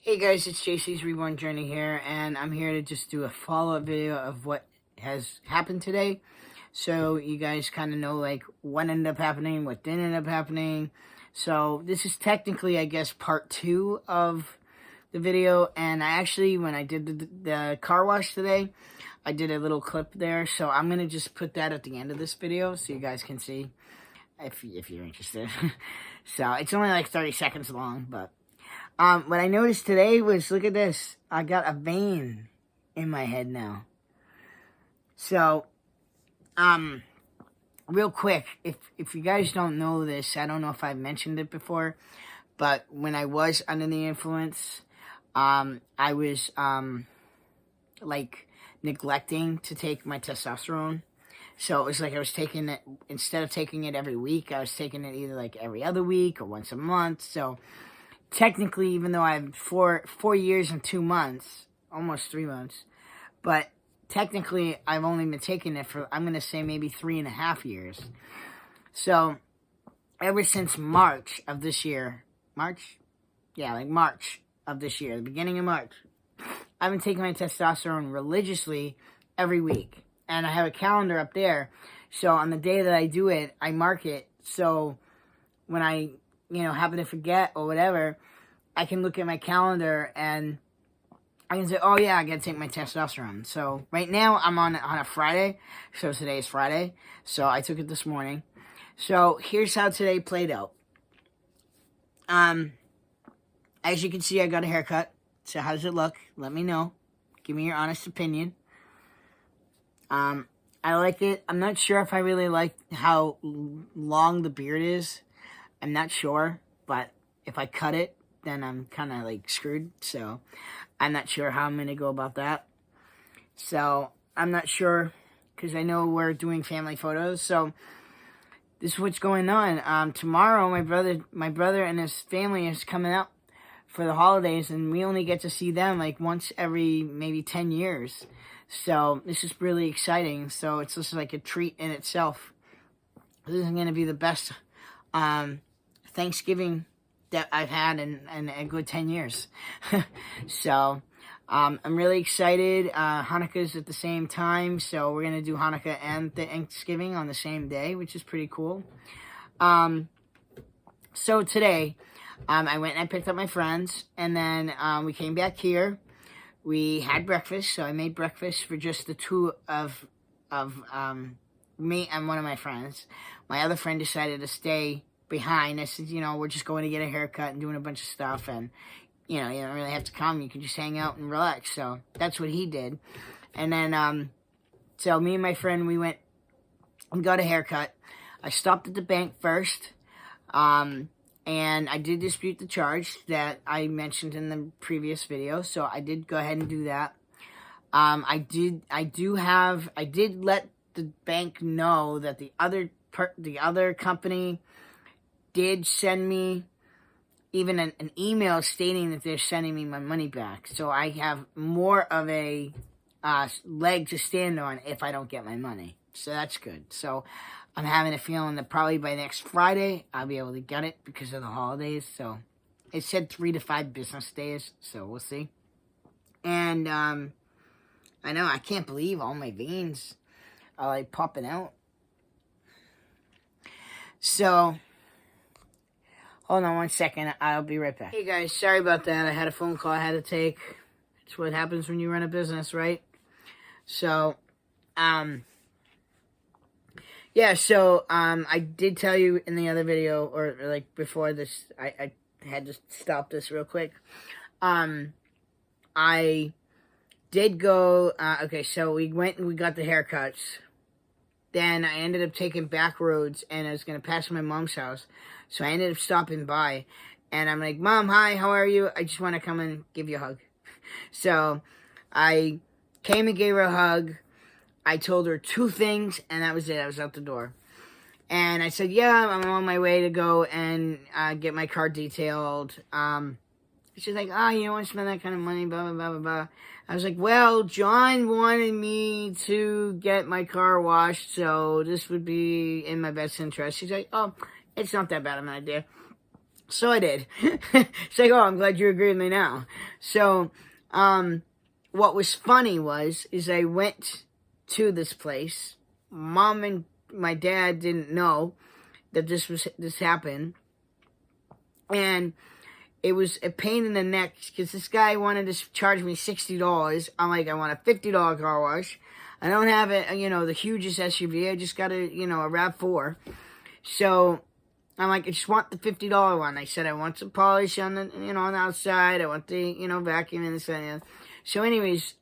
Hey guys, it's JC's Reborn Journey here, and I'm here to just do a follow-up video of what has happened today. So you guys kind of know like what ended up happening, what didn't end up happening. So this is technically, I guess, part 2 of the video. And I actually, when I did the car wash today, I did a little clip there. So I'm going to just put that at the end of this video so you guys can see if you're interested. So it's only like 30 seconds long, but what I noticed today was, look at this. I got a vein in my head now. So, real quick, if you guys don't know this, I don't know if I've mentioned it before, but when I was under the influence, I was, like, neglecting to take my testosterone. So it was like I was taking it, instead of taking it every week, I was taking it either like every other week or once a month. So technically, even though I have four years and 2 months, almost 3 months, but technically I've only been taking it for, I'm going to say maybe 3.5 years. So ever since March of this year, March of this year, the beginning of March, I've been taking my testosterone religiously every week. And I have a calendar up there. So on the day that I do it, I mark it. So when I happen to forget or whatever, I can look at my calendar and I can say, oh yeah, I gotta take my testosterone. So right now I'm on a Friday. So today is Friday. So I took it this morning. So here's how today played out. As you can see, I got a haircut. So how does it look? Let me know. Give me your honest opinion. I like it. I'm not sure if I really like how long the beard is. I'm not sure, but if I cut it, then I'm kind of like screwed. So I'm not sure how I'm going to go about that. So I'm not sure because I know we're doing family photos. So this is what's going on. Tomorrow, my brother and his family is coming up for the holidays, and we only get to see them like once every maybe 10 years. So this is really exciting. So it's just like a treat in itself. This is going to be the best Thanksgiving that I've had in a good 10 years. So I'm really excited. Hanukkah's at the same time, so we're going to do Hanukkah and Thanksgiving on the same day, which is pretty cool. So today, I went and I picked up my friends, and then we came back here. We had breakfast, so I made breakfast for just the two of me and one of my friends. My other friend decided to stay behind. I said, we're just going to get a haircut and doing a bunch of stuff, and you don't really have to come. You can just hang out and relax. So that's what he did. And then so me and my friend, we went and got a haircut. I stopped at the bank first, and I did dispute the charge that I mentioned in the previous video. So I did go ahead and do that. I did let the bank know that the other company did send me even an email stating that they're sending me my money back. So I have more of a leg to stand on if I don't get my money. So that's good. So I'm having a feeling that probably by next Friday, I'll be able to get it because of the holidays. So it said 3 to 5 business days. So we'll see. And I know, I can't believe all my veins are like popping out. So hold on one second. I'll be right back. Hey guys, sorry about that. I had a phone call I had to take. It's what happens when you run a business, right? So, yeah, so, I did tell you in the other video, or like before this, I had to stop this real quick. I did go, okay, so we went and we got the haircuts. Then I ended up taking back roads, and I was going to pass my mom's house. So I ended up stopping by, and I'm like, Mom, hi, how are you? I just want to come and give you a hug. So I came and gave her a hug. I told her 2 things, and that was it. I was out the door. And I said, yeah, I'm on my way to go and get my car detailed. She's like, you don't want to spend that kind of money, blah, blah, blah, blah, blah. I was like, well, John wanted me to get my car washed, so this would be in my best interest. She's like, oh, it's not that bad of an idea. So I did. It's like, oh, I'm glad you agree with me now. So, what was funny is I went to this place. Mom and my dad didn't know that this happened, and it was a pain in the neck because this guy wanted to charge me $60. I'm like, I want a $50 car wash. I don't have it, the hugest SUV. I just got a RAV4. So I'm like, I just want the $50 one. I said I want some polish on the on the outside. I want the vacuum and this and that. So anyways,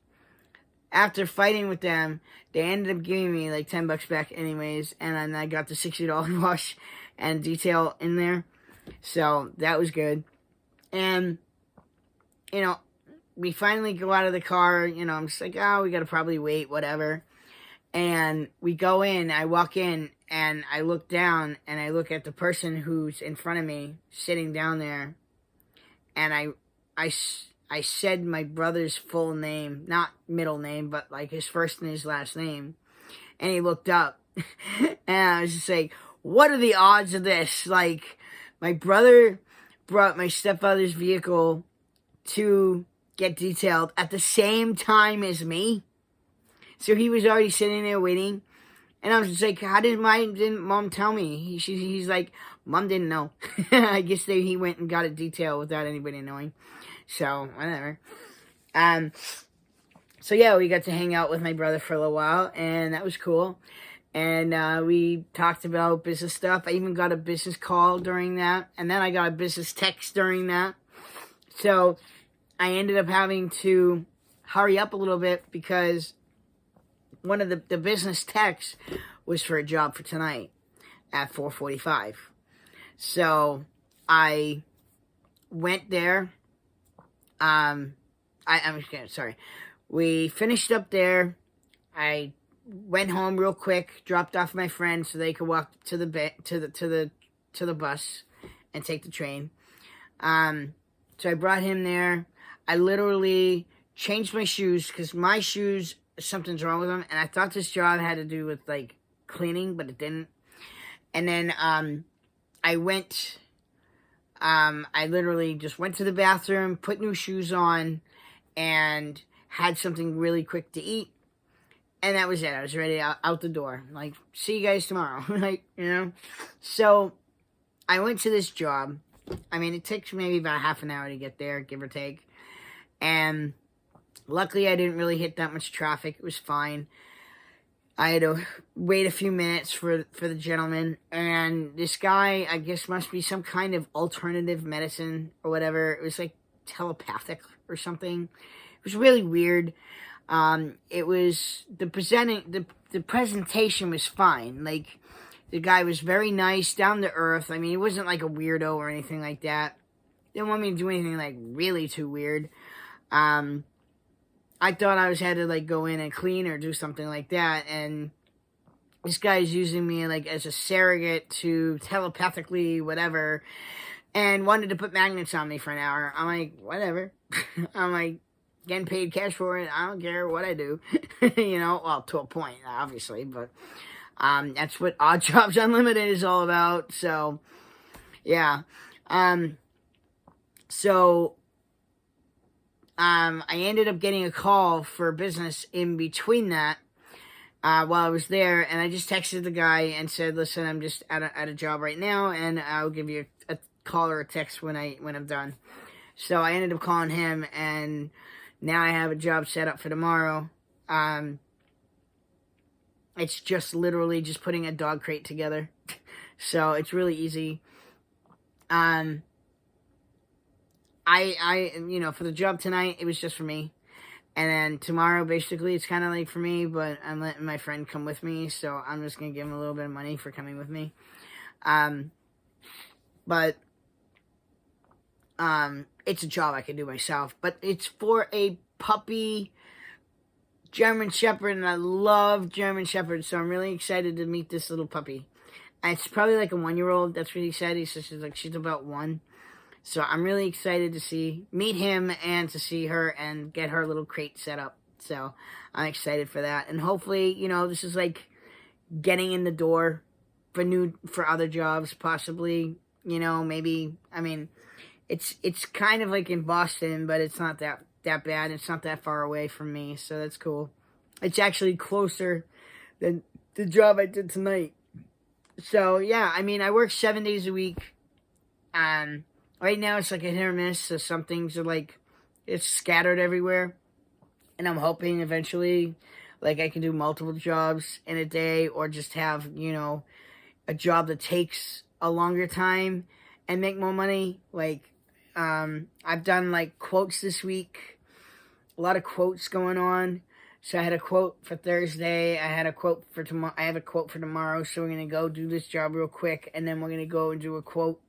after fighting with them, they ended up giving me like $10 back anyways, and then I got the $60 wash and detail in there. So that was good. And we finally go out of the car. I'm just like, oh, we gotta probably wait, whatever. And we go in, I walk in, and I look down, and I look at the person who's in front of me, sitting down there, and I said my brother's full name, not middle name, but like his first and his last name, and he looked up, and I was just like, what are the odds of this? Like, my brother brought my stepfather's vehicle to get detailed at the same time as me. So he was already sitting there waiting. And I was just like, how didn't Mom tell me? He's like, Mom didn't know. I guess he went and got a detail without anybody knowing. So, whatever. So yeah, we got to hang out with my brother for a little while, and that was cool. And we talked about business stuff. I even got a business call during that. And then I got a business text during that. So I ended up having to hurry up a little bit because one of the business texts was for a job for tonight at 4:45. So I went there. We finished up there. I went home real quick, dropped off my friend so they could walk to the bus and take the train. So I brought him there. I literally changed my shoes because my shoes, something's wrong with them, and I thought this job had to do with like cleaning, but it didn't. And then I literally just went to the bathroom, put new shoes on, and had something really quick to eat. And that was it. I was ready out the door. Like, see you guys tomorrow. Like, So I went to this job. I mean, it takes maybe about half an hour to get there, give or take. And luckily, I didn't really hit that much traffic. It was fine. I had to wait a few minutes for the gentleman. And this guy, I guess, must be some kind of alternative medicine or whatever. It was like telepathic or something. It was really weird. It was the presentation was fine. Like, the guy was very nice, down to earth. I mean, he wasn't like a weirdo or anything like that. Didn't want me to do anything like really too weird. I thought I had to like go in and clean or do something like that, and this guy's using me like as a surrogate to telepathically whatever, and wanted to put magnets on me for an hour. I'm like, whatever. I'm like, getting paid cash for it. I don't care what I do. Well, to a point, obviously, but that's what Odd Jobs Unlimited is all about. So, yeah. I ended up getting a call for business in between that while I was there, and I just texted the guy and said, listen, I'm just at a job right now, and I'll give you a call or a text when I'm done. So I ended up calling him, and now I have a job set up for tomorrow. It's just literally just putting a dog crate together. So it's really easy. For the job tonight, it was just for me. And then tomorrow, basically, it's kind of like for me, but I'm letting my friend come with me, so I'm just going to give him a little bit of money for coming with me. It's a job I can do myself, but it's for a puppy German Shepherd, and I love German Shepherds, so I'm really excited to meet this little puppy. And it's probably like a 1-year-old, that's what he said. He says she's about 1. So I'm really excited to meet him and to see her and get her little crate set up. So I'm excited for that. And hopefully, this is like getting in the door for other jobs, possibly. You know, maybe, I mean, it's kind of like in Boston, but it's not that bad. It's not that far away from me, so that's cool. It's actually closer than the job I did tonight. So yeah, I mean, I work 7 days a week. Right now it's like a hit or miss. So some things are like it's scattered everywhere, and I'm hoping eventually, like I can do multiple jobs in a day, or just have a job that takes a longer time and make more money. Like I've done like quotes this week, a lot of quotes going on. So I had a quote for Thursday. I had a quote for tomorrow. I have a quote for tomorrow. So we're gonna go do this job real quick, and then we're gonna go and do a quote.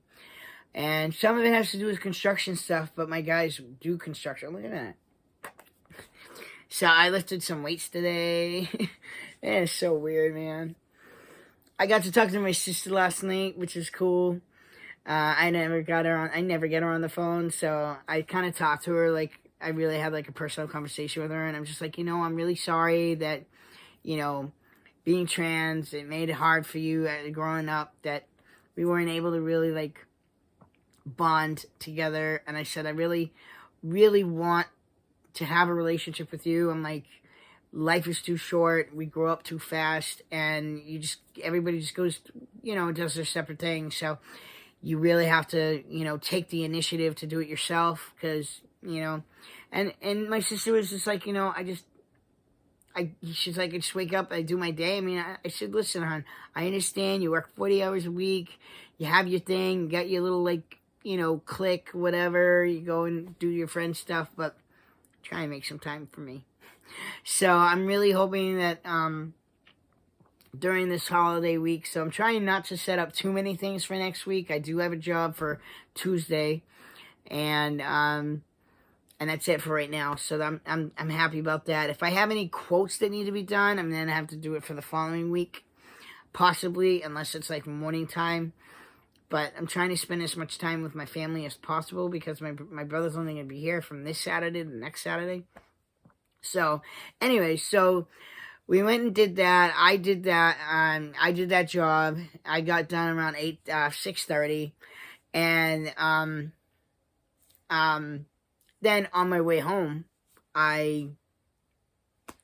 And some of it has to do with construction stuff, but my guys do construction. Look at that. So I lifted some weights today. It's so weird, man. I got to talk to my sister last night, which is cool. I never get her on the phone, so I kind of talked to her like I really had like a personal conversation with her, and I'm just like, I'm really sorry that, being trans, it made it hard for you growing up, that we weren't able to really like bond together. And I said, I really, really want to have a relationship with you. I'm like, life is too short. We grow up too fast, and everybody just goes, does their separate thing. So you really have to, take the initiative to do it yourself, because, and my sister was just like, she's like, I just wake up, I do my day. I mean, I said, listen, hon, I understand you work 40 hours a week, you have your thing, you got your little, like, clique, whatever, you go and do your friend stuff, but try and make some time for me. So I'm really hoping that, during this holiday week, so I'm trying not to set up too many things for next week. I do have a job for Tuesday, and that's it for right now. So I'm happy about that. If I have any quotes that need to be done, I'm gonna have to do it for the following week, possibly, unless it's like morning time. But I'm trying to spend as much time with my family as possible, because my brother's only gonna be here from this Saturday to next Saturday. So anyway, so we went and did that. I did that. I did that job. I got done around 6:30, and then on my way home, I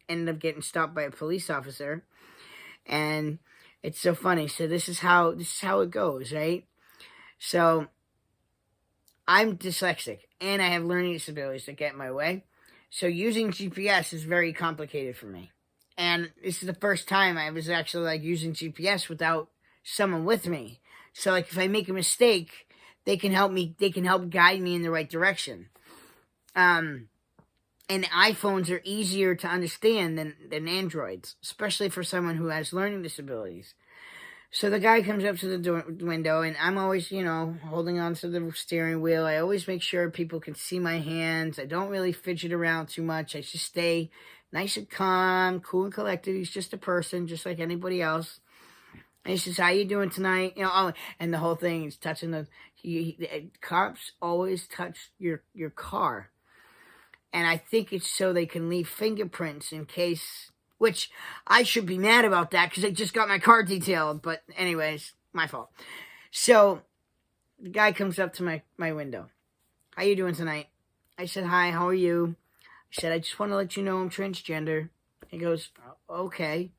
ended up getting stopped by a police officer, and it's so funny. So this is how it goes, right? So I'm dyslexic, and I have learning disabilities that get in my way. So using GPS is very complicated for me. And this is the first time I was actually like using GPS without someone with me. So like if I make a mistake, they can help me. They can help guide me in the right direction. And iPhones are easier to understand than Androids, especially for someone who has learning disabilities. So the guy comes up to the window, and I'm always, holding on to the steering wheel. I always make sure people can see my hands. I don't really fidget around too much. I just stay nice and calm, cool and collected. He's just a person, just like anybody else. And he says, how you doing tonight? And the whole thing is touching the cops always touch your car. And I think it's so they can leave fingerprints in case, which I should be mad about that, because I just got my car detailed. But anyways, my fault. So the guy comes up to my window. How you doing tonight? I said, hi, how are you? I said, I just want to let you know I'm transgender. He goes, okay.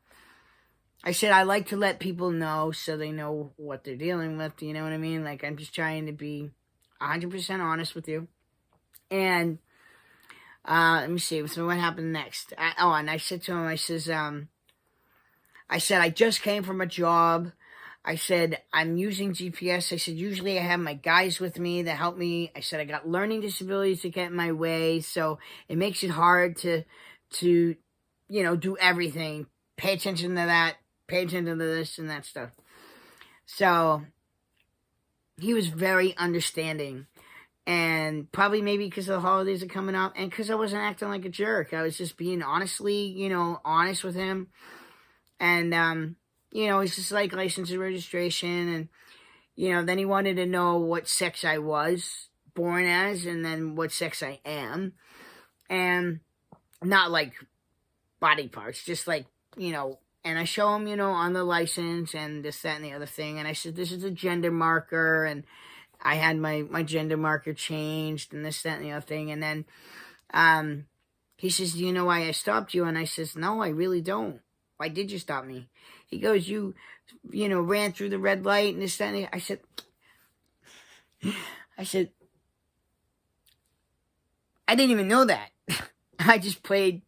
I said, I like to let people know so they know what they're dealing with. You know what I mean? Like, I'm just trying to be 100% honest with you. And let me see. So what happened next? And I said to him, I said, I just came from a job. I said, I'm using GPS. I said, usually I have my guys with me that help me. I said, I got learning disabilities that get in my way, so it makes it hard to do everything. Pay attention to that. Pay attention to this and that stuff. So he was very understanding. And probably maybe because the holidays are coming up, and because I wasn't acting like a jerk. I was just being honest with him. And, he's just like license and registration. And, then he wanted to know what sex I was born as, and then what sex I am. And not like body parts, just like, And I show him, on the license and this, that, and the other thing. And I said, this is a gender marker. And I had my gender marker changed and this, that, and the other thing. And then he says, do you know why I stopped you? And I says, no, I really don't. Why did you stop me? He goes, you ran through the red light and this, that, and the other. I said, I didn't even know that. I just played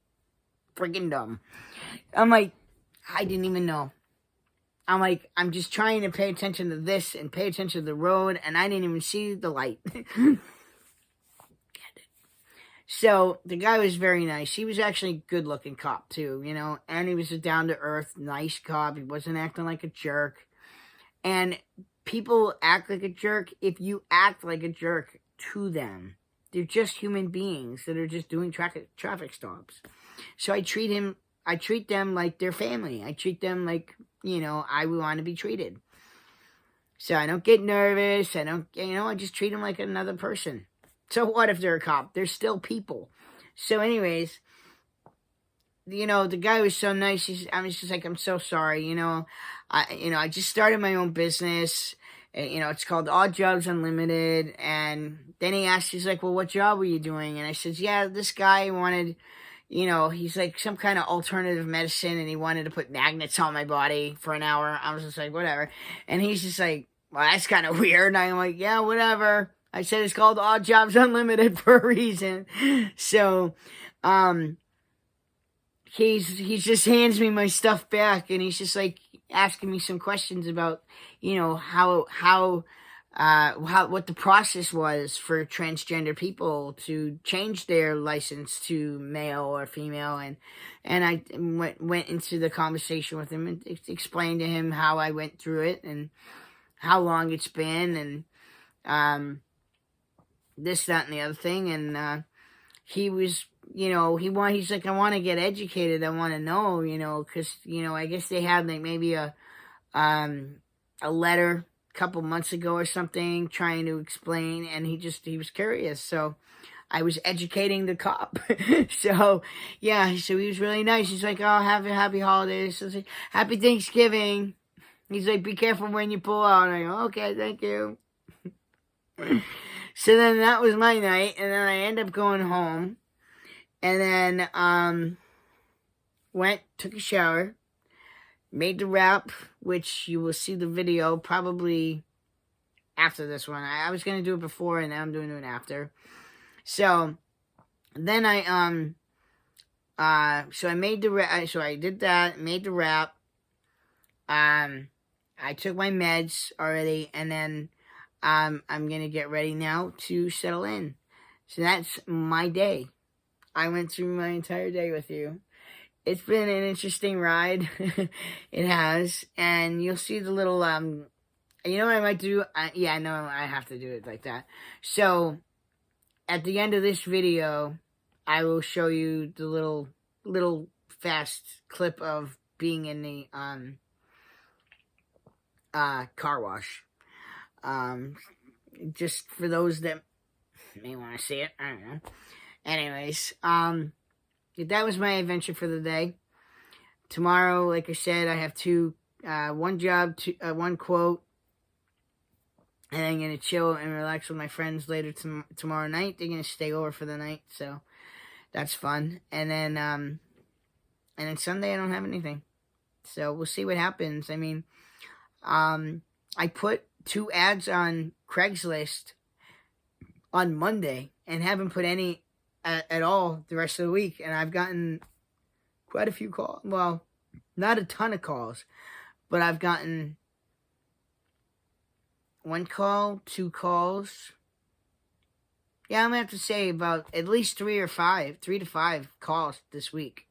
freaking dumb. I'm like, I didn't even know. I'm like, I'm just trying to pay attention to this and pay attention to the road, and I didn't even see the light. So the guy was very nice. He was actually a good-looking cop, too, and he was a down-to-earth, nice cop. He wasn't acting like a jerk. And people act like a jerk if you act like a jerk to them. They're just human beings that are just doing traffic stops. So I treat them like their family. I treat them like, I would want to be treated. So I don't get nervous. I just treat them like another person. So what if they're a cop? They're still people. So anyways, the guy was so nice. I was just like, I'm so sorry. I just started my own business. It's called Odd Jobs Unlimited. And then he asked, he's like, well, what job were you doing? And I said, yeah, this guy wanted, he's like some kind of alternative medicine, and he wanted to put magnets on my body for an hour. I was just like, whatever. And he's just like, well, that's kind of weird. And I'm like, yeah, whatever. I said, it's called Odd Jobs Unlimited for a reason. So, he just hands me my stuff back, and he's just like asking me some questions about, how what the process was for transgender people to change their license to male or female, and I went into the conversation with him and explained to him how I went through it and how long it's been, and this, that, and the other thing. And he was, he's like, I want to get educated. I want to know, because, I guess they had like maybe a letter a couple months ago or something trying to explain, and he was curious. So I was educating the cop. So yeah, so he was really nice. He's like, oh, have a happy holidays. So I was like, happy Thanksgiving. He's like, be careful when you pull out. And I go, okay, thank you. So then that was my night, and then I ended up going home, and then took a shower, made the wrap, which you will see the video probably after this one. I was going to do it before, and now I'm doing it after. So then so I made the wrap, so I did that, made the wrap. I took my meds already, and then I'm going to get ready now to settle in. So that's my day. I went through my entire day with you. It's been an interesting ride. It has. And you'll see the little, you know what I might do? Yeah, I know I have to do it like that. So at the end of this video, I will show you the little fast clip of being in the car wash. Just for those that may want to see it, I don't know. Anyways, that was my adventure for the day. Tomorrow, like I said, I have one job, one quote, and I'm gonna chill and relax with my friends later tomorrow night. They're gonna stay over for the night, so that's fun. And then Sunday I don't have anything, so we'll see what happens. I mean, I put 2 ads on Craigslist on Monday and haven't put any at all the rest of the week, and I've gotten quite a few calls. Well, not a ton of calls, but I've gotten 1 call, 2 calls. Yeah, I'm gonna have to say about at least 3 to 5 calls this week.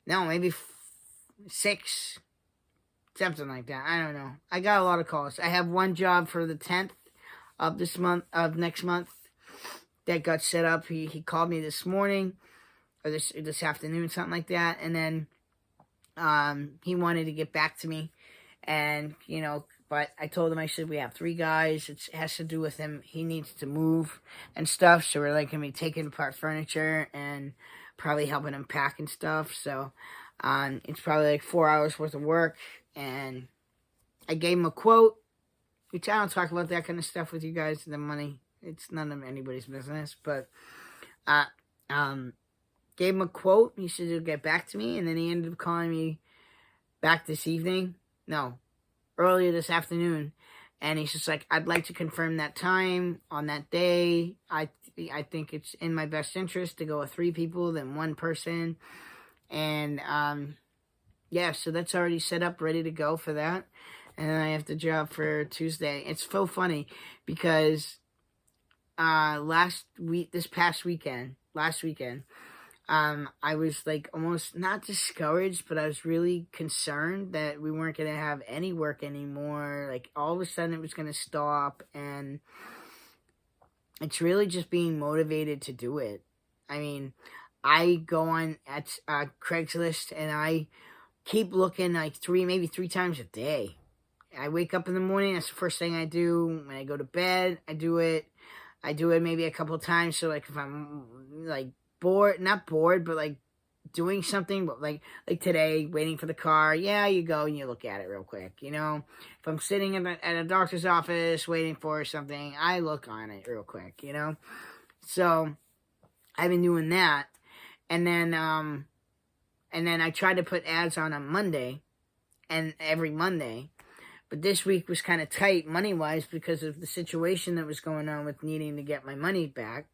No, maybe 6. Something like that. I don't know. I got a lot of calls. I have 1 job for the 10th of next month that got set up. He called me this morning or this afternoon, something like that. And then he wanted to get back to me and, But I told him, I said, we have 3 guys. It has to do with him. He needs to move and stuff. So we're like going to be taking apart furniture and probably helping him pack and stuff. So it's probably like 4 hours worth of work. And I gave him a quote, which I don't talk about that kind of stuff with you guys, the money. It's none of anybody's business. But gave him a quote. He said he'll get back to me. And then he ended up calling me back this evening. No, earlier this afternoon, and he's just like, I'd like to confirm that time on that day. I think it's in my best interest to go with 3 people than 1 person, and yeah, so that's already set up, ready to go for that, and then I have the job for Tuesday. It's so funny because last weekend, I was like almost not discouraged, but I was really concerned that we weren't going to have any work anymore. Like all of a sudden it was going to stop, and it's really just being motivated to do it. I mean, I go on at Craigslist and I keep looking like maybe three times a day. I wake up in the morning, that's the first thing I do. When I go to bed, I do it. I do it maybe a couple of times. So like if I'm like not bored, but like doing something, but like today, waiting for the car, yeah, you go and you look at it real quick, you know. If I'm sitting at a doctor's office waiting for something, I look on it real quick, you know. So I've been doing that, and then I try to put ads on Monday, and every Monday. But this week was kind of tight money-wise because of the situation that was going on with needing to get my money back.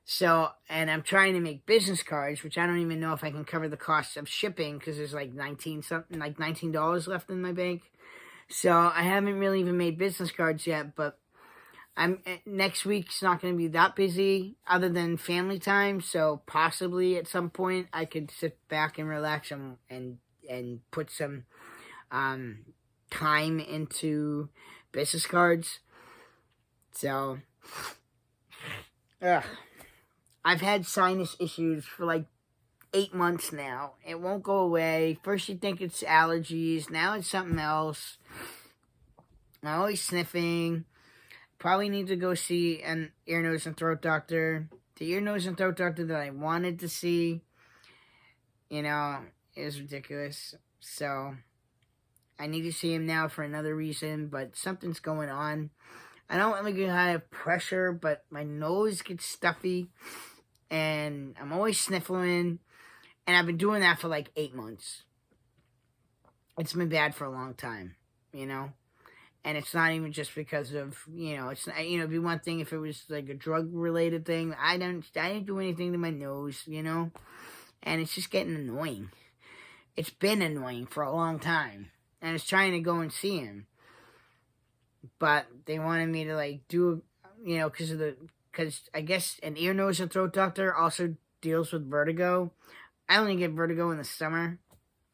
So, and I'm trying to make business cards, which I don't even know if I can cover the costs of shipping because there's like $19 left in my bank. So I haven't really even made business cards yet, but next week's not going to be that busy other than family time. So possibly at some point I could sit back and relax and put some time into business cards. So, I've had sinus issues for like 8 months now. It won't go away. First you think it's allergies. Now it's something else. I'm always sniffing. Probably need to go see an ear, nose, and throat doctor. The ear, nose, and throat doctor that I wanted to see, you know, is ridiculous. So I need to see him now for another reason, but something's going on. I don't really have pressure, but my nose gets stuffy, and I'm always sniffling, and I've been doing that for like 8 months. It's been bad for a long time, you know, and it's not even just because of, you know, it's, you know, it'd be one thing if it was like a drug-related thing. I didn't do anything to my nose, you know, and it's just getting annoying. It's been annoying for a long time, and I was trying to go and see him. But they wanted me to like do, you know, because I guess an ear, nose, and throat doctor also deals with vertigo. I only get vertigo in the summer.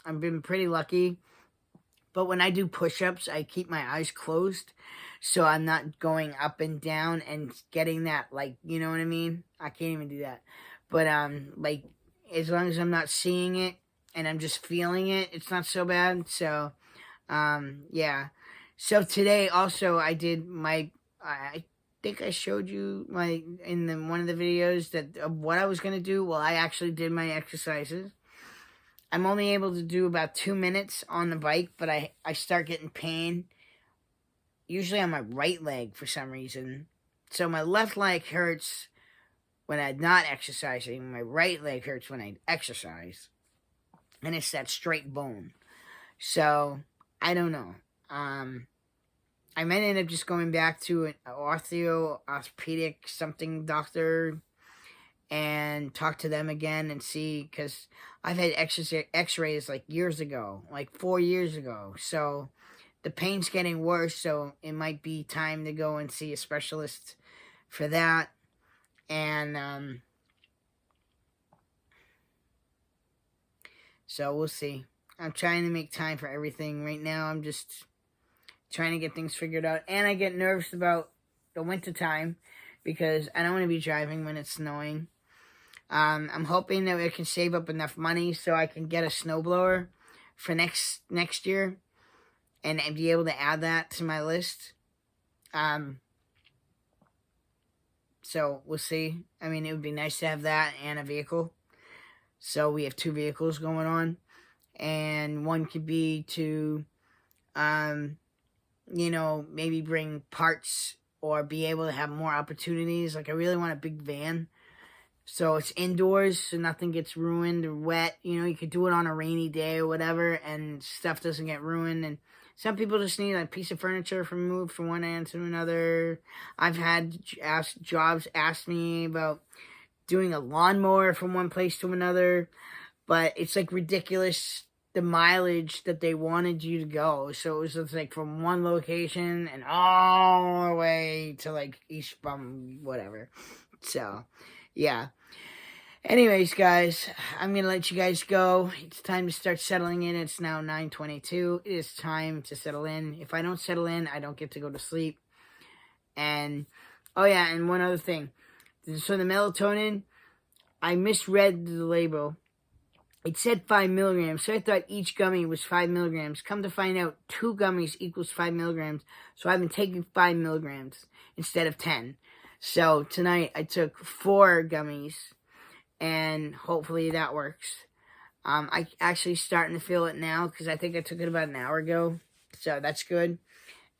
I've been pretty lucky. But when I do push-ups, I keep my eyes closed. So I'm not going up and down and getting that, like, you know what I mean? I can't even do that. But, like, as long as I'm not seeing it and I'm just feeling it, it's not so bad. So, yeah. So today also I did I think I showed you in one of the videos that of what I was going to do. Well, I actually did my exercises. I'm only able to do about 2 minutes on the bike, but I start getting pain, usually on my right leg for some reason. So my left leg hurts when I'm not exercising. My right leg hurts when I exercise. And it's that straight bone. So, I don't know. I might end up just going back to an orthopedic something doctor and talk to them again and see, because I've had x-rays like years ago, like 4 years ago. So the pain's getting worse, so it might be time to go and see a specialist for that. And so we'll see. I'm trying to make time for everything. Right now I'm just trying to get things figured out. And I get nervous about the winter time because I don't want to be driving when it's snowing. I'm hoping that I can save up enough money so I can get a snowblower for next year. and be able to add that to my list. So we'll see. I mean, it would be nice to have that and a vehicle. So we have 2 vehicles going on, and one could be to, you know, maybe bring parts or be able to have more opportunities. Like, I really want a big van, so it's indoors, so nothing gets ruined or wet. You know, you could do it on a rainy day or whatever, and stuff doesn't get ruined. And some people just need a piece of furniture from moved from one end to another. I've had jobs ask me about doing a lawnmower from one place to another, but it's like ridiculous the mileage that they wanted you to go. So it was just like from one location and all the way to like East whatever. So yeah. Anyways, guys, I'm gonna let you guys go. It's time to start settling in. It's now 9:22. It is time to settle in. If I don't settle in, I don't get to go to sleep. And oh yeah, and one other thing. So the melatonin, I misread the label. It said 5 milligrams, so I thought each gummy was 5 milligrams. Come to find out, 2 gummies equals 5 milligrams. So I've been taking 5 milligrams instead of 10. So tonight I took 4 gummies, and hopefully that works. I actually starting to feel it now because I think I took it about an hour ago. So that's good.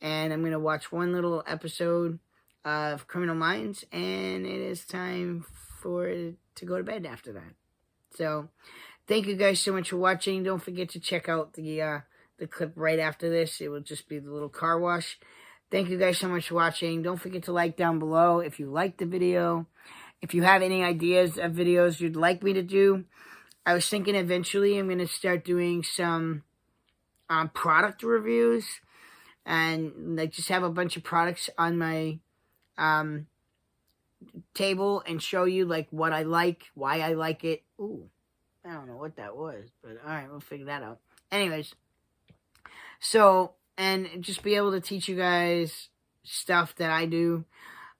And I'm going to watch one little episode of Criminal Minds, and it is time to go to bed after that. So thank you guys so much for watching. Don't forget to check out the clip right after this. It will just be the little car wash. Thank you guys so much for watching. Don't forget to like down below if you liked the video. If you have any ideas of videos you'd like me to do, I was thinking eventually I'm going to start doing some product reviews, and like just have a bunch of products on my table and show you like what I like, why I like it. Ooh, I don't know what that was, but all right, we'll figure that out. Anyways, so, and just be able to teach you guys stuff that I do,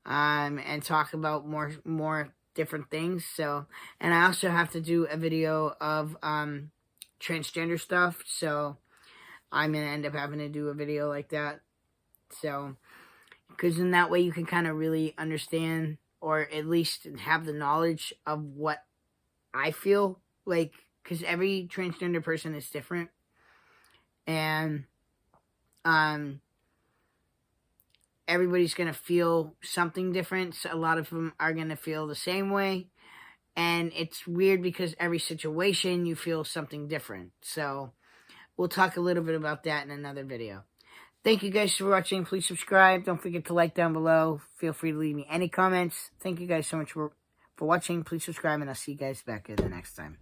and talk about more different things. So, and I also have to do a video of transgender stuff, so I'm gonna end up having to do a video like that. So, because in that way you can kind of really understand, or at least have the knowledge of what I feel like, because every transgender person is different, and everybody's gonna feel something different. So a lot of them are gonna feel the same way, and it's weird because every situation you feel something different. So we'll talk a little bit about that in another video. Thank you guys for watching. Please subscribe. Don't forget to like down below. Feel free to leave me any comments. Thank you guys so much for watching. Please subscribe, and I'll see you guys back here the next time.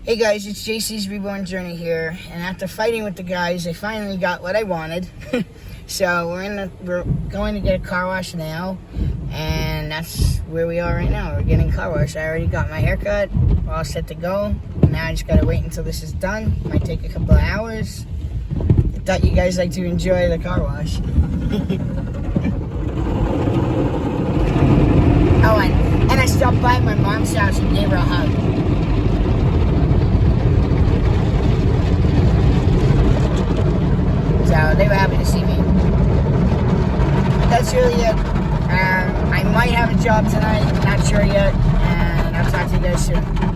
Hey guys, it's JC's Reborn Journey here, and after fighting with the guys, I finally got what I wanted. So we're going to get a car wash now, and that's where we are right now. We're getting car wash. I already got my haircut, we're all set to go. Now I just gotta wait until this is done. Might take a couple of hours. I thought you guys like to enjoy the car wash. Oh, and I stopped by my mom's house and gave her a hug. So they were happy to see me. That's really it. I might have a job tonight, not sure yet, and I'll talk to you guys soon.